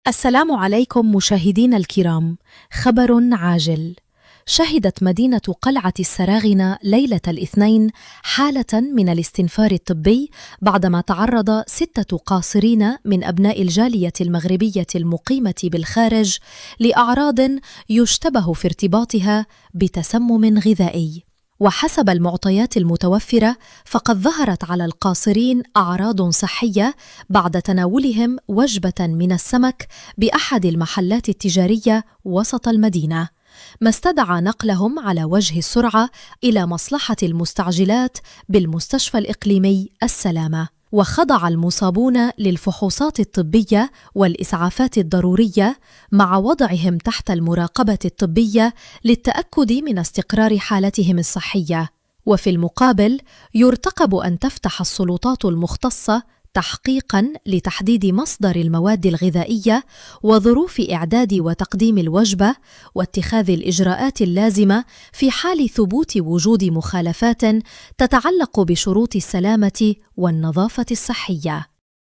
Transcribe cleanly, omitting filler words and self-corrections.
السلام عليكم مشاهدينا الكرام. خبر عاجل. شهدت مدينة قلعة السراغنة ليلة الاثنين حالة من الاستنفار الطبي بعدما تعرض 6 قاصرين من أبناء الجالية المغربية المقيمة بالخارج لأعراض يشتبه في ارتباطها بتسمم غذائي. وحسب المعطيات المتوفرة فقد ظهرت على القاصرين أعراض صحية بعد تناولهم وجبة من السمك بأحد المحلات التجارية وسط المدينة، ما استدعى نقلهم على وجه السرعة إلى مصلحة المستعجلات بالمستشفى الإقليمي السلامة. وخضع المصابون للفحوصات الطبية والإسعافات الضرورية مع وضعهم تحت المراقبة الطبية للتأكد من استقرار حالتهم الصحية. وفي المقابل يرتقب أن تفتح السلطات المختصة تحقيقاً لتحديد مصدر المواد الغذائية وظروف إعداد وتقديم الوجبة واتخاذ الإجراءات اللازمة في حال ثبوت وجود مخالفات تتعلق بشروط السلامة والنظافة الصحية.